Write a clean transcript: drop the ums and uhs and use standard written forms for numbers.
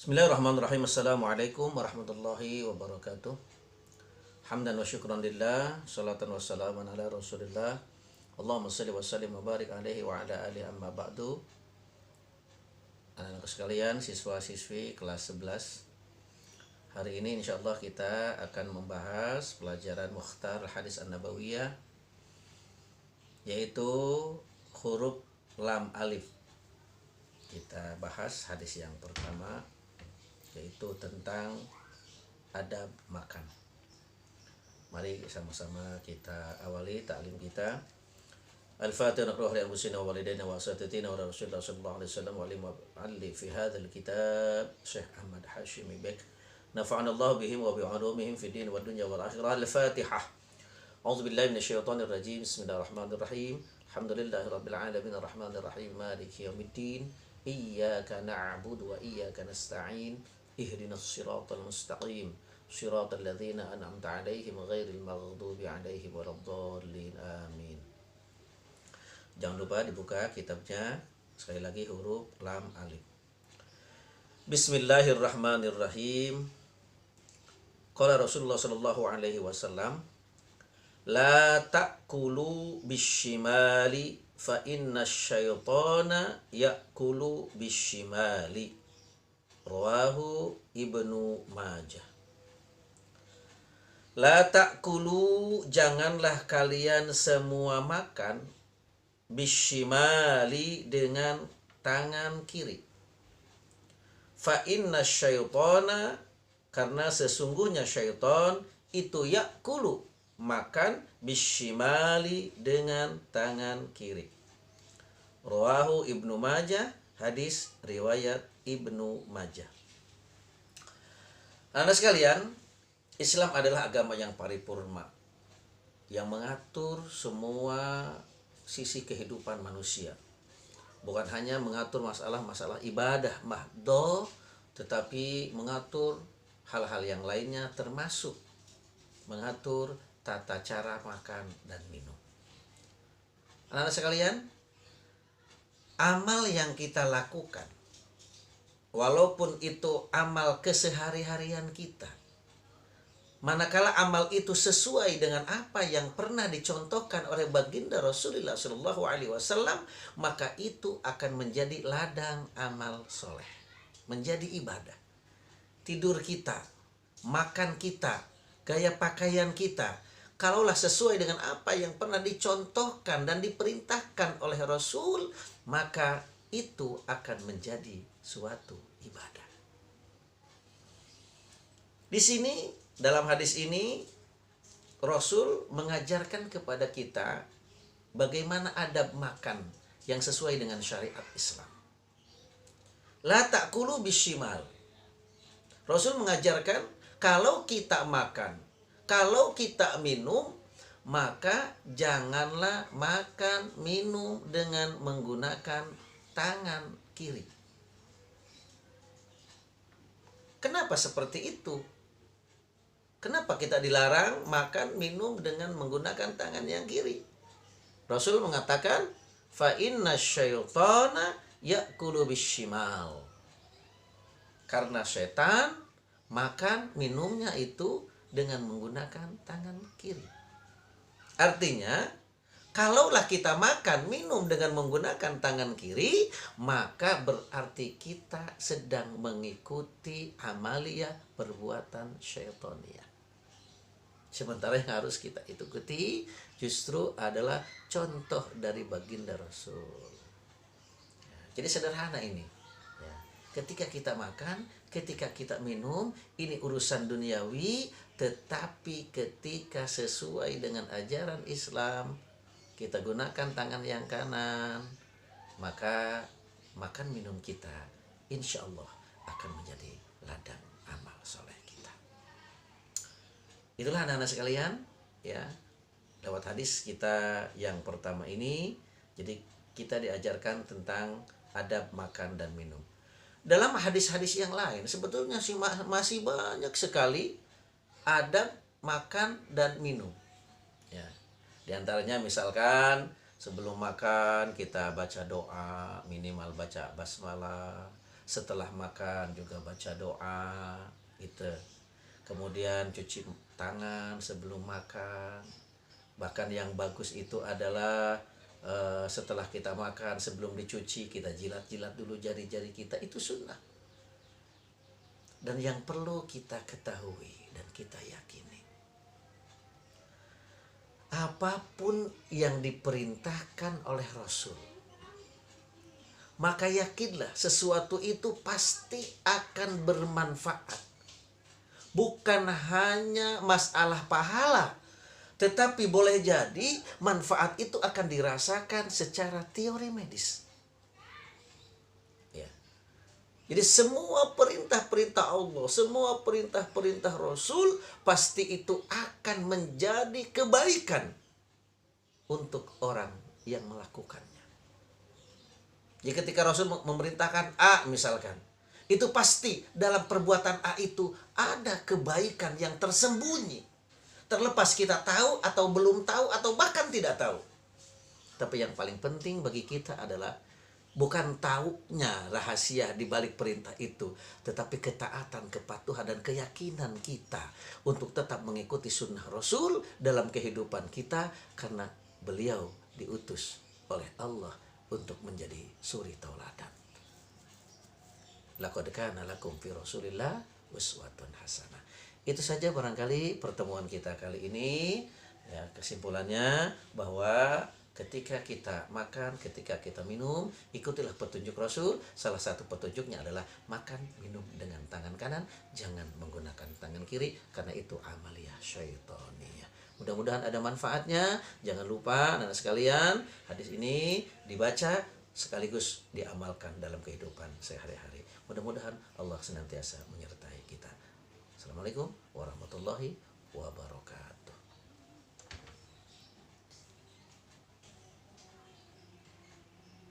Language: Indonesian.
Bismillahirrahmanirrahim. Assalamualaikum warahmatullahi wabarakatuh. Hamdan wa syukran lillah, salatan wa salaman ala rasulillah. Allahumma salli wa sallim wa barik alaihi wa ala alihi amma ba'du. Anak-anak sekalian, siswa-siswi kelas 11. Hari ini insyaallah kita akan membahas pelajaran Mukhtar Hadis An-Nabawiyah, yaitu huruf lam alif. Kita bahas hadis yang pertama, yaitu tentang adab makan. Mari sama-sama kita awali ta'lim kita. Al-Fatihah naqra'u li anfusina wa walidaina wa asatidzina wa Rasulullah sallallahu alaihi wasallam wa limu'allif fi hadzal kitab Syekh Ahmad Hashimi Bek. Nafa'ana Allah bihim wa bi'ulumihim fid din wad dunya wal akhirah. Al-Fatihah. A'udzu billahi minasyaitonir rajim. Bismillahirrahmanirrahim. Alhamdulillahirabbil alamin arrahmanir rahim maliki yaumiddin. Iyyaka na'budu wa iyyaka nasta'in. Ihdinas siratal mustaqim. Siratal ladzina an'amta 'alaihim ghairil maghdubi 'alaihim waladdallin. Amin. Jangan lupa dibuka kitabnya. Sekali lagi huruf lam alif. Bismillahirrahmanirrahim. Qala Rasulullah sallallahu alaihi wasallam, la ta'kulu bisyimali fa inna syaitana ya'kulu bisyimali. Rawahu Ibnu Majah. La ta'kulu, janganlah kalian semua makan, bisyimali, dengan tangan kiri. Fa inna syaitana, karena sesungguhnya syaitan itu ya'kulu, makan, bisyimali, dengan tangan kiri. Rawahu Ibnu Majah, hadis riwayat Ibnu Majah. Anak sekalian, Islam adalah agama yang paripurna, yang mengatur semua sisi kehidupan manusia. Bukan hanya mengatur masalah-masalah ibadah mahdoh, tetapi mengatur hal-hal yang lainnya, termasuk mengatur tata cara makan dan minum. Anak-anak sekalian, amal yang kita lakukan, walaupun itu amal kesehari-harian kita, manakala amal itu sesuai dengan apa yang pernah dicontohkan oleh baginda Rasulullah Shallallahu Alaihi Wasallam, maka itu akan menjadi ladang amal soleh, menjadi ibadah. Tidur kita, makan kita, gaya pakaian kita, kalaulah sesuai dengan apa yang pernah dicontohkan dan diperintahkan oleh Rasul, maka itu akan menjadi suatu ibadah. Di sini, dalam hadis ini, Rasul mengajarkan kepada kita bagaimana adab makan yang sesuai dengan syariat Islam. La ta'kulu bisyimal. Rasul mengajarkan kalau kita makan, kalau kita minum, maka janganlah makan minum dengan menggunakan tangan kiri. Kenapa seperti itu? Kenapa kita dilarang makan minum dengan menggunakan tangan yang kiri? Rasul mengatakan, fa inna syaitana ya'kulu bisyimal. Karena setan makan minumnya itu dengan menggunakan tangan kiri. Artinya, kalaulah kita makan minum dengan menggunakan tangan kiri, maka berarti kita sedang mengikuti amalia perbuatan syaitania. Sementara yang harus kita ikuti justru adalah contoh dari baginda Rasul. Jadi sederhana ini. Ketika kita makan, ketika kita minum, ini urusan duniawi, tetapi ketika sesuai dengan ajaran Islam, kita gunakan tangan yang kanan, maka makan minum kita insya Allah akan menjadi ladang amal soleh kita. Itulah anak-anak sekalian, ya, lewat hadis kita yang pertama ini, jadi kita diajarkan tentang adab makan dan minum. Dalam hadis-hadis yang lain sebetulnya masih banyak sekali adab makan dan minum. Ya. Di antaranya misalkan sebelum makan kita baca doa, minimal baca basmalah. setelah makan juga baca doa gitu. Kemudian cuci tangan sebelum makan. Bahkan yang bagus itu adalah setelah kita makan, sebelum dicuci kita jilat-jilat dulu jari-jari kita, itu sunnah. Dan yang perlu kita ketahui dan kita yakini, apapun yang diperintahkan oleh Rasul, maka yakinlah sesuatu itu pasti akan bermanfaat. Bukan hanya masalah pahala, tetapi boleh jadi manfaat itu akan dirasakan secara teori medis. Ya. Jadi semua perintah-perintah Allah, semua perintah-perintah Rasul, pasti itu akan menjadi kebaikan untuk orang yang melakukannya. Jadi ketika Rasul memerintahkan A misalkan, itu pasti dalam perbuatan A itu ada kebaikan yang tersembunyi. Terlepas kita tahu atau belum tahu atau bahkan tidak tahu. Tapi yang paling penting bagi kita adalah bukan taunya rahasia di balik perintah itu, tetapi ketaatan, kepatuhan, dan keyakinan kita untuk tetap mengikuti sunnah Rasul dalam kehidupan kita, karena beliau diutus oleh Allah untuk menjadi suri tauladan. Laqad kana lakum fi Rasulillah uswatun hasanah. Itu saja barangkali pertemuan kita kali ini. Ya, kesimpulannya bahwa ketika kita makan, ketika kita minum, ikutilah petunjuk Rasul. Salah satu petunjuknya adalah makan, minum dengan tangan kanan, jangan menggunakan tangan kiri, karena itu amaliyah syaitaniyah. Mudah-mudahan ada manfaatnya. Jangan lupa anak sekalian, hadis ini dibaca sekaligus diamalkan dalam kehidupan sehari-hari. Mudah-mudahan Allah senantiasa menyertai kita. Assalamualaikum warahmatullahi wabarakatuh.